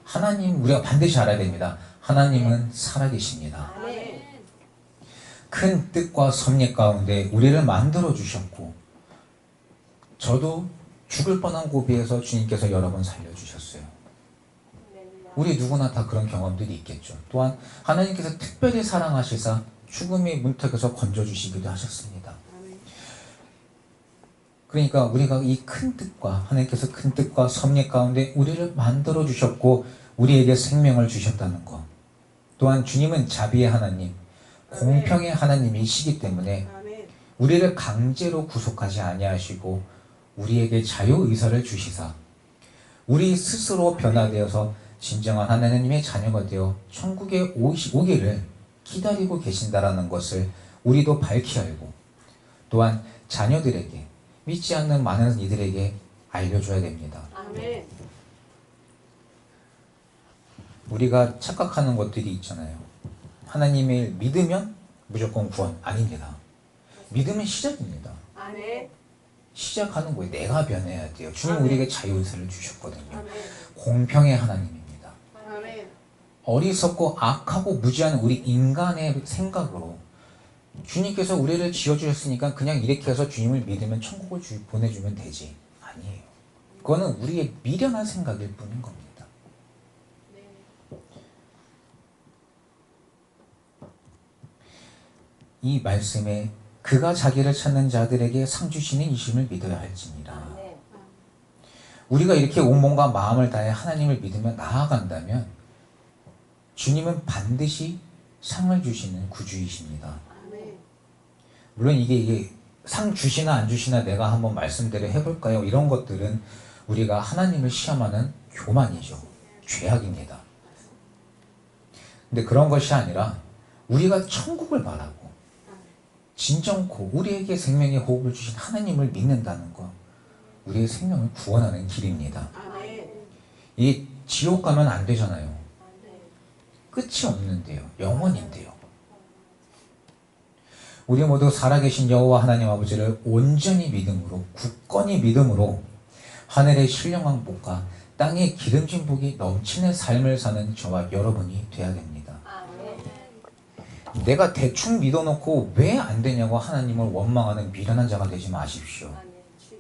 하나님 우리가 반드시 알아야 됩니다. 하나님은 살아계십니다. 큰 뜻과 섭리 가운데 우리를 만들어 주셨고, 저도 죽을 뻔한 고비에서 주님께서 여러 번 살려주셨어요. 우리 누구나 다 그런 경험들이 있겠죠. 또한 하나님께서 특별히 사랑하시사 죽음의 문턱에서 건져주시기도 하셨습니다. 그러니까 우리가 이 큰 뜻과, 하나님께서 큰 뜻과 섭리 가운데 우리를 만들어 주셨고 우리에게 생명을 주셨다는 것, 또한 주님은 자비의 하나님, 공평의 하나님이시기 때문에 우리를 강제로 구속하지 아니하시고 우리에게 자유의사를 주시사 우리 스스로 변화되어서 진정한 하나님의 자녀가 되어 천국에 오기를 기다리고 계신다라는 것을 우리도 밝히 알고 또한 자녀들에게 믿지 않는 많은 이들에게 알려줘야 됩니다. 아멘. 우리가 착각하는 것들이 있잖아요. 하나님을 믿으면 무조건 구원 아닙니다. 믿음은 시작입니다. 아멘. 시작하는 거예요. 내가 변해야 돼요. 주님 우리에게 자유의사를 주셨거든요. 아멘. 공평의 하나님입니다. 아멘. 어리석고 악하고 무지한 우리 인간의 생각으로 주님께서 우리를 지어주셨으니까 그냥 이렇게 해서 주님을 믿으면 천국을 보내주면 되지. 아니에요. 그거는 우리의 미련한 생각일 뿐인 겁니다. 이 말씀에 그가 자기를 찾는 자들에게 상 주시는 이심을 믿어야 할지니라. 아멘. 우리가 이렇게 온몸과 마음을 다해 하나님을 믿으며 나아간다면 주님은 반드시 상을 주시는 구주이십니다. 아멘. 물론 이게 상 주시나 안 주시나 내가 한번 말씀대로 해볼까요? 이런 것들은 우리가 하나님을 시험하는 교만이죠. 죄악입니다. 근데 그런 것이 아니라 우리가 천국을 바라고 진정코 우리에게 생명의 호흡을 주신 하나님을 믿는다는 것, 우리의 생명을 구원하는 길입니다. 아멘. 이 지옥 가면 안 되잖아요. 끝이 없는데요. 영원인데요. 우리 모두 살아계신 여호와 하나님 아버지를 온전히 믿음으로, 굳건히 믿음으로 하늘의 신령한 복과 땅의 기름진 복이 넘치는 삶을 사는 저와 여러분이 되어야 됩니다. 아멘. 내가 대충 믿어놓고 왜 안 되냐고 하나님을 원망하는 미련한 자가 되지 마십시오. 아멘. 주여.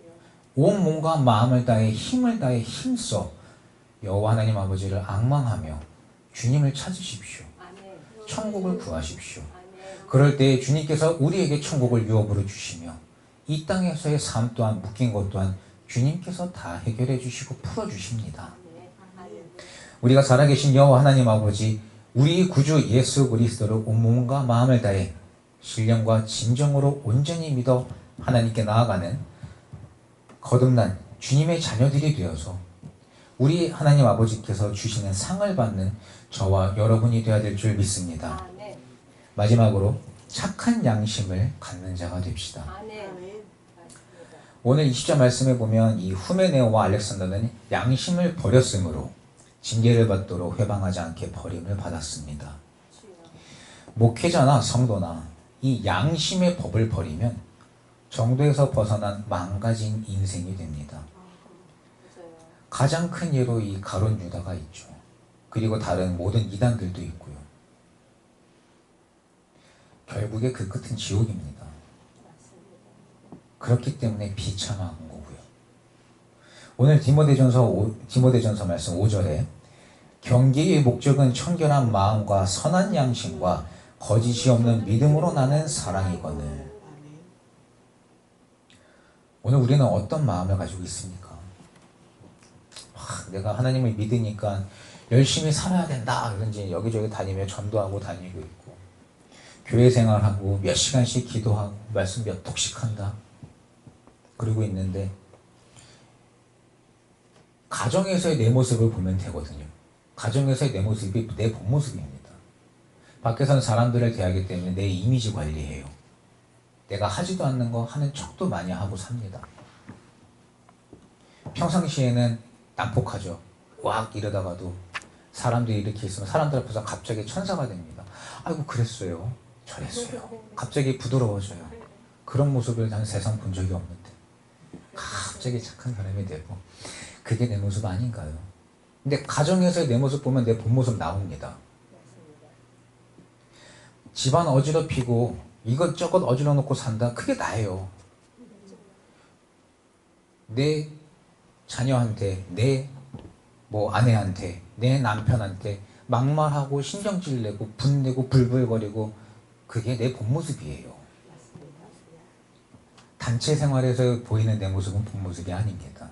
온 몸과 마음을 다해 힘을 다해 힘써 여호와 하나님 아버지를 앙망하며 주님을 찾으십시오. 아멘. 천국을 구하십시오. 아멘. 그럴 때 주님께서 우리에게 천국을 유업으로 주시며 이 땅에서의 삶 또한 묶인 것 또한 주님께서 다 해결해 주시고 풀어주십니다. 아멘. 우리가 살아계신 여호와 하나님 아버지, 우리 구주 예수 그리스도를 온몸과 마음을 다해 신령과 진정으로 온전히 믿어 하나님께 나아가는 거듭난 주님의 자녀들이 되어서 우리 하나님 아버지께서 주시는 상을 받는 저와 여러분이 되어야 될 줄 믿습니다. 아멘. 마지막으로 착한 양심을 갖는 자가 됩시다. 아멘. 오늘 20절 말씀에 보면 이 후메네오와 알렉산더는 양심을 버렸으므로 징계를 받도록 회방하지 않게 버림을 받았습니다. 주여. 목회자나 성도나 이 양심의 법을 버리면 정도에서 벗어난 망가진 인생이 됩니다. 맞아요. 가장 큰 예로 이 가룟 유다가 있죠. 그리고 다른 모든 이단들도 있고요. 결국에 그 끝은 지옥입니다. 맞습니다. 그렇기 때문에 비참한 거고요. 오늘 디모데전서 말씀 5절에 경계의 목적은 청결한 마음과 선한 양심과 거짓이 없는 믿음으로 나는 사랑이거늘. 오늘 우리는 어떤 마음을 가지고 있습니까? 내가 하나님을 믿으니까 열심히 살아야 된다. 그런지 여기저기 다니며 전도하고 다니고 있고 교회 생활하고 몇 시간씩 기도하고 말씀 몇 독씩 한다. 그러고 있는데 가정에서의 내 모습을 보면 되거든요. 가정에서의 내 모습이 내 본 모습입니다. 밖에서는 사람들을 대하기 때문에 내 이미지 관리해요. 내가 하지도 않는 거 하는 척도 많이 하고 삽니다. 평상시에는 난폭하죠. 왁 이러다가도 사람들이 이렇게 있으면 사람들 앞에서 갑자기 천사가 됩니다. 아이고 그랬어요. 저랬어요. 갑자기 부드러워져요. 그런 모습을 난 세상 본 적이 없는데 갑자기 착한 사람이 되고 그게 내 모습 아닌가요? 근데 가정에서의 내 모습 보면 내 본 모습 나옵니다. 집안 어지럽히고 이것저것 어지러 놓고 산다. 그게 나예요. 내 자녀한테, 내 아내한테, 내 남편한테 막말하고 신경질 내고 분내고 불불거리고 그게 내 본 모습이에요. 단체 생활에서 보이는 내 모습은 본 모습이 아닙니다.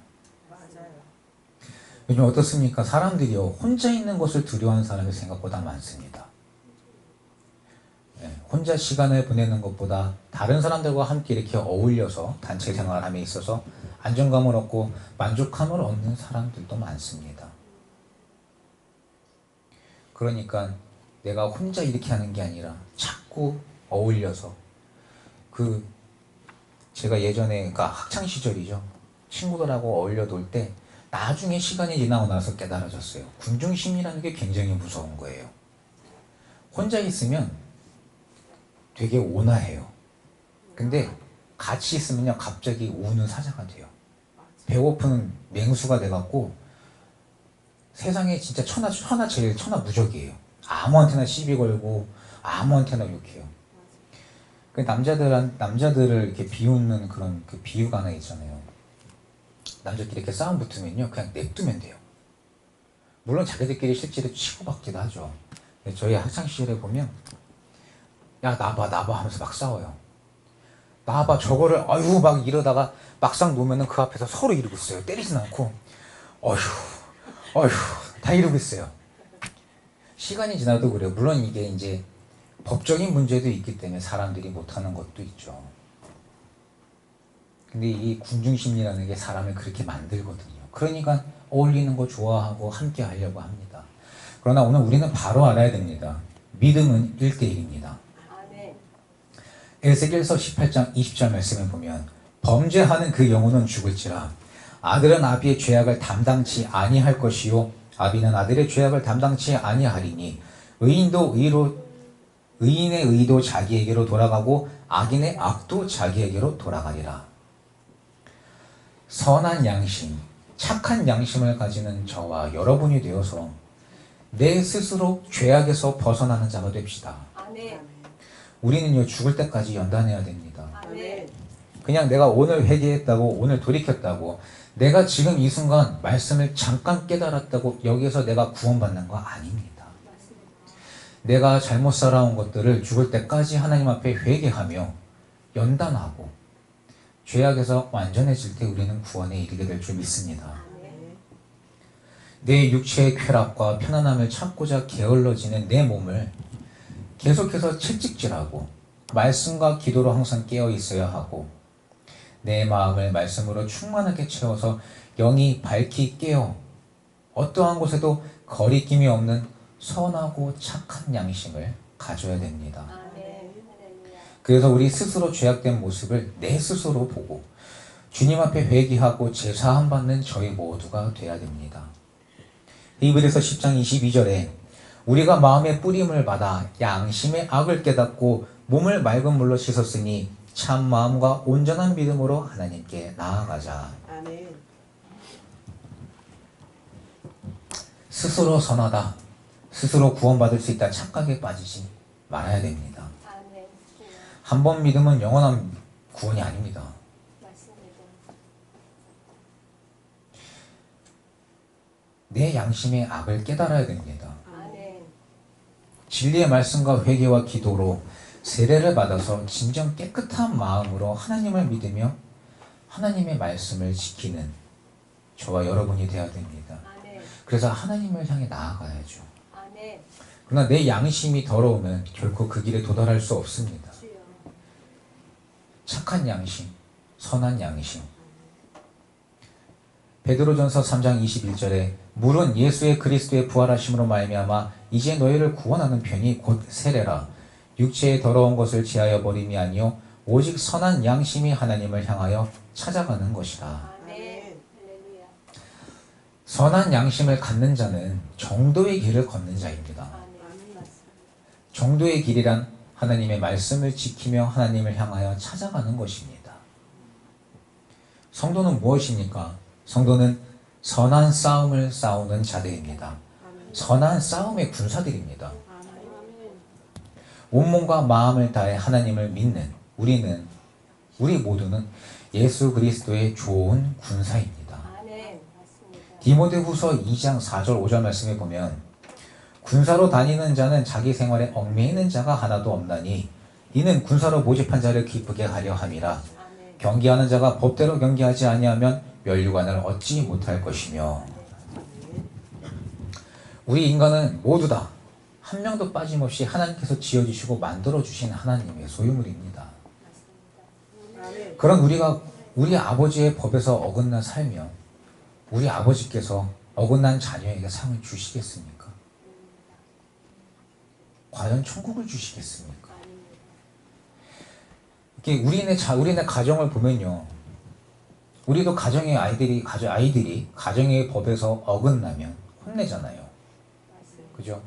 맞아요. 요즘 어떻습니까? 사람들이요, 혼자 있는 것을 두려워하는 사람이 생각보다 많습니다. 혼자 시간을 보내는 것보다 다른 사람들과 함께 이렇게 어울려서 단체 생활함에 있어서 안정감을 얻고 만족감을 얻는 사람들도 많습니다. 그러니까 내가 혼자 이렇게 하는 게 아니라 자꾸 어울려서 제가 예전에 그러니까 학창 시절이죠. 친구들하고 어울려 놀 때 나중에 시간이 지나고 나서 깨달아졌어요. 군중심리라는 게 굉장히 무서운 거예요. 혼자 있으면 되게 온화해요. 근데 같이 있으면요 갑자기 우는 사자가 돼요. 배고픈 맹수가 돼갖고 세상에 진짜 제일 천하무적이에요. 아무한테나 시비 걸고 아무한테나 욕해요. 그 남자들을 이렇게 비웃는 그런 그 비유가 하나 있잖아요. 남자끼리 이렇게 싸움 붙으면요 그냥 냅두면 돼요. 물론 자기들끼리 실제로 치고받기도 하죠. 저희 학창시절에 보면 야 나봐 하면서 막 싸워요. 나봐 저거를 아유 막 이러다가 막상 놓으면은 그 앞에서 서로 이러고 있어요. 때리진 않고 어휴 다 이러고 있어요. 시간이 지나도 그래요. 물론 이게 이제 법적인 문제도 있기 때문에 사람들이 못하는 것도 있죠. 근데 이 군중심리라는 게 사람을 그렇게 만들거든요. 그러니까 어울리는 거 좋아하고 함께 하려고 합니다. 그러나 오늘 우리는 바로 알아야 됩니다. 믿음은 1대1입니다. 에스겔서 18장 20절 말씀을 보면 범죄하는 그 영혼은 죽을지라 아들은 아비의 죄악을 담당치 아니할 것이요 아비는 아들의 죄악을 담당치 아니하리니 의인의 의도 자기에게로 돌아가고 악인의 악도 자기에게로 돌아가리라. 선한 양심, 착한 양심을 가지는 저와 여러분이 되어서 내 스스로 죄악에서 벗어나는 자가 됩시다. 우리는요 죽을 때까지 연단해야 됩니다. 그냥 내가 오늘 회개했다고 오늘 돌이켰다고 내가 지금 이 순간 말씀을 잠깐 깨달았다고 여기에서 내가 구원받는 거 아닙니다. 내가 잘못 살아온 것들을 죽을 때까지 하나님 앞에 회개하며 연단하고 죄악에서 완전해질 때 우리는 구원에 이르게 될 줄 믿습니다. 내 육체의 쾌락과 편안함을 찾고자 게을러지는 내 몸을 계속해서 채찍질하고 말씀과 기도로 항상 깨어 있어야 하고 내 마음을 말씀으로 충만하게 채워서 영이 밝히 깨어 어떠한 곳에도 거리낌이 없는 선하고 착한 양심을 가져야 됩니다. 그래서 우리 스스로 죄악된 모습을 내 스스로 보고 주님 앞에 회개하고 제사함 받는 저희 모두가 돼야 됩니다. 히브리서 10장 22절에 우리가 마음의 뿌림을 받아 양심의 악을 깨닫고 몸을 맑은 물로 씻었으니 참 마음과 온전한 믿음으로 하나님께 나아가자. 아멘. 스스로 선하다, 스스로 구원받을 수 있다 착각에 빠지지 말아야 됩니다. 한 번 믿으면 영원한 구원이 아닙니다. 내 양심의 악을 깨달아야 됩니다. 진리의 말씀과 회개와 기도로 세례를 받아서 진정 깨끗한 마음으로 하나님을 믿으며 하나님의 말씀을 지키는 저와 여러분이 되어야 됩니다. 그래서 하나님을 향해 나아가야죠. 그러나 내 양심이 더러우면 결코 그 길에 도달할 수 없습니다. 착한 양심, 선한 양심. 베드로전서 3장 21절에 물은 예수의 그리스도의 부활하심으로 말미암아 이제 너희를 구원하는 편이 곧 세례라. 육체의 더러운 것을 제하여 버림이 아니요 오직 선한 양심이 하나님을 향하여 찾아가는 것이다. 선한 양심을 갖는 자는 정도의 길을 걷는 자입니다. 정도의 길이란 하나님의 말씀을 지키며 하나님을 향하여 찾아가는 것입니다. 성도는 무엇입니까? 성도는 선한 싸움을 싸우는 자들입니다. 선한 싸움의 군사들입니다. 온몸과 마음을 다해 하나님을 믿는 우리 모두는 예수 그리스도의 좋은 군사입니다. 디모데후서 2장 4절 5절 말씀에 보면 군사로 다니는 자는 자기 생활에 얽매이는 자가 하나도 없나니 이는 군사로 모집한 자를 기쁘게 하려 함이라. 경계하는 자가 법대로 경계하지 아니하면 면류관을 얻지 못할 것이며. 우리 인간은 모두 다 한 명도 빠짐없이 하나님께서 지어주시고 만들어주신 하나님의 소유물입니다. 그런 우리가 우리 아버지의 법에서 어긋나 살면 우리 아버지께서 어긋난 자녀에게 상을 주시겠습니까? 과연 천국을 주시겠습니까? 이렇게 우리네 가정을 보면요, 우리도 아이들이 가정의 법에서 어긋나면 혼내잖아요. 그죠?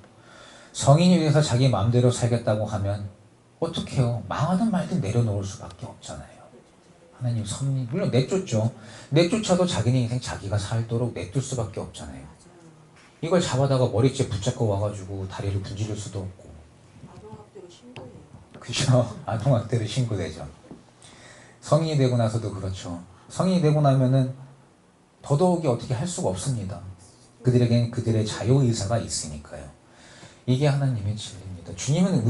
성인이 돼서 자기 마음대로 살겠다고 하면 어떡해요? 망하든 말든 내려놓을 수밖에 없잖아요. 하나님 섭리, 물론 내쫓죠. 내쫓아도 자기네 인생 자기가 살도록 내둘 수밖에 없잖아요. 이걸 잡아다가 머리째 붙잡고 와가지고 다리를 분지를 수도 없고. 아동학대로 신고해요. 그죠? 아동학대로 신고되죠. 성인이 되고 나서도 그렇죠. 성인이 되고 나면은 더더욱이 어떻게 할 수가 없습니다. 그들에게는 그들의 자유의사가 있으니까요. 이게 하나님의 진리입니다. 주님은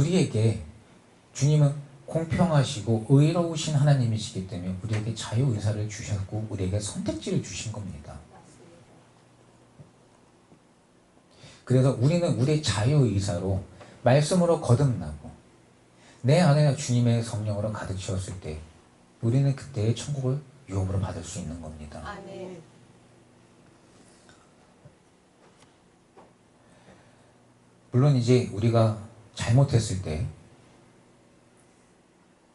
공평하시고 의로우신 하나님이시기 때문에 우리에게 자유의사를 주셨고 우리에게 선택지를 주신 겁니다. 그래서 우리는 우리의 자유의사로 말씀으로 거듭나고 내 안에 주님의 성령으로 가득 채웠을 때 우리는 그때의 천국을 유업으로 받을 수 있는 겁니다. 아멘. 물론 이제 우리가 잘못했을 때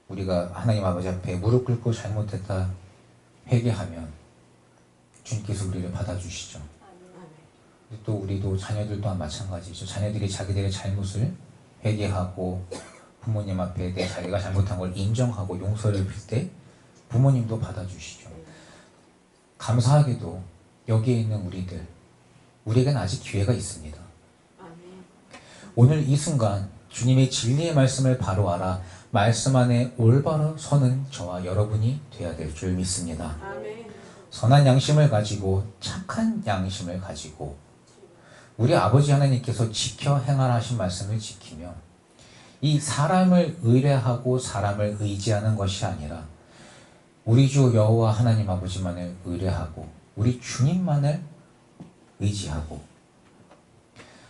우리가 하나님 아버지 앞에 무릎 꿇고 잘못했다 회개하면 주님께서 우리를 받아주시죠. 또 우리도 자녀들 또한 마찬가지죠. 자녀들이 자기들의 잘못을 회개하고 부모님 앞에 자기가 잘못한 걸 인정하고 용서를 빌 때 부모님도 받아주시죠. 감사하게도 여기에 있는 우리에겐 아직 기회가 있습니다. 오늘 이 순간 주님의 진리의 말씀을 바로 알아 말씀 안에 올바로 서는 저와 여러분이 되어야 될 줄 믿습니다. 선한 양심을 가지고 착한 양심을 가지고 우리 아버지 하나님께서 지켜 행하라 하신 말씀을 지키며 이 사람을 의뢰하고 사람을 의지하는 것이 아니라 우리 주 여호와 하나님 아버지만을 의뢰하고 우리 주님만을 의지하고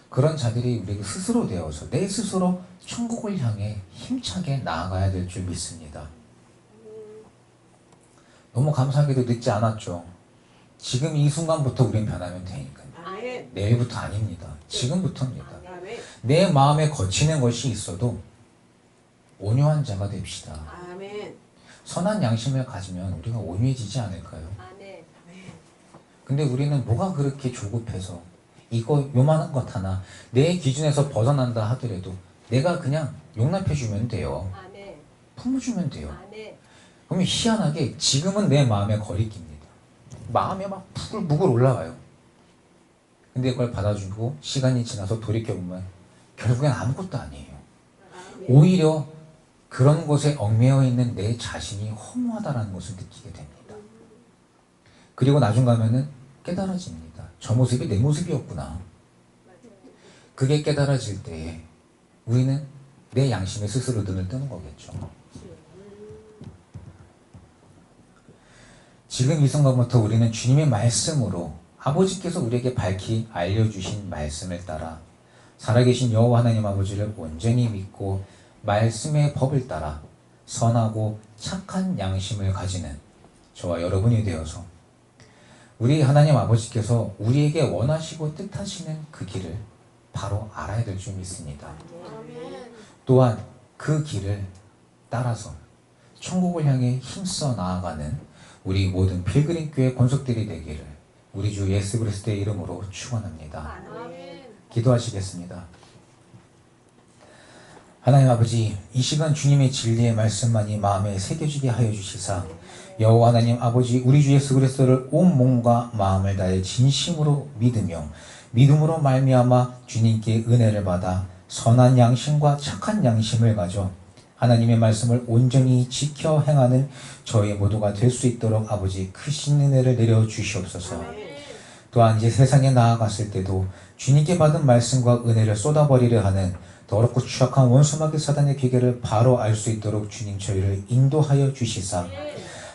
그런 자들이 우리에게 스스로 되어서 내 스스로 천국을 향해 힘차게 나아가야 될 줄 믿습니다. 너무 감사하게도 늦지 않았죠. 지금 이 순간부터 우린 변하면 되니까요. 내일부터 아닙니다. 지금부터입니다. 내 마음에 거치는 것이 있어도 온유한 자가 됩시다. 선한 양심을 가지면 우리가 온유해지지 않을까요? 근데 우리는 뭐가 그렇게 조급해서 이거 요만한 것 하나 내 기준에서 벗어난다 하더라도 내가 그냥 용납해주면 돼요. 품어주면 돼요. 그러면 희한하게 지금은 내 마음에 거리낍니다. 마음에 막 부글부글 올라가요. 근데 그걸 받아주고 시간이 지나서 돌이켜보면 결국엔 아무것도 아니에요. 오히려 그런 것에 얽매여 있는 내 자신이 허무하다는 것을 느끼게 됩니다. 그리고 나중 가면은 깨달아집니다. 저 모습이 내 모습이었구나. 그게 깨달아질 때에 우리는 내 양심에 스스로 눈을 뜨는 거겠죠. 지금 이 순간부터 우리는 주님의 말씀으로 아버지께서 우리에게 밝히 알려주신 말씀을 따라 살아계신 여호와 하나님 아버지를 온전히 믿고 말씀의 법을 따라 선하고 착한 양심을 가지는 저와 여러분이 되어서 우리 하나님 아버지께서 우리에게 원하시고 뜻하시는 그 길을 바로 알아야 될 줄 믿습니다. 또한 그 길을 따라서 천국을 향해 힘써 나아가는 우리 모든 필그림교회 권속들이 되기를 우리 주 예수 그리스도의 이름으로 축원합니다. 기도하시겠습니다. 하나님 아버지, 이 시간 주님의 진리의 말씀만이 마음에 새겨지게 하여 주시사 여호와 하나님 아버지, 우리 주 예수 그리스도를 온 몸과 마음을 다해 진심으로 믿으며 믿음으로 말미암아 주님께 은혜를 받아 선한 양심과 착한 양심을 가져 하나님의 말씀을 온전히 지켜 행하는 저희 모두가 될 수 있도록 아버지 크신 은혜를 내려 주시옵소서. 또한 이제 세상에 나아갔을 때도 주님께 받은 말씀과 은혜를 쏟아버리려 하는 더럽고 추악한 원수마귀 사단의 기계를 바로 알 수 있도록 주님 저희를 인도하여 주시사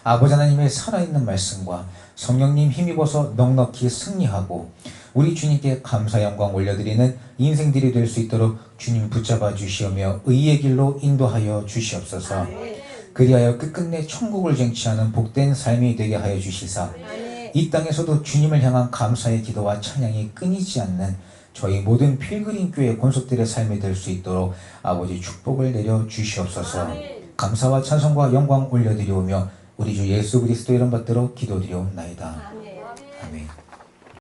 아버지 하나님의 살아있는 말씀과 성령님 힘입어서 넉넉히 승리하고 우리 주님께 감사 영광 올려드리는 인생들이 될 수 있도록 주님 붙잡아 주시오며 의의 길로 인도하여 주시옵소서. 그리하여 끝끝내 천국을 쟁취하는 복된 삶이 되게 하여 주시사 이 땅에서도 주님을 향한 감사의 기도와 찬양이 끊이지 않는 저희 모든 필그림 교회 권속들의 삶이 될 수 있도록 아버지 축복을 내려 주시옵소서. 감사와 찬송과 영광 올려드리오며 우리 주 예수 그리스도 이름 받들어 기도드리옵나이다. 아멘.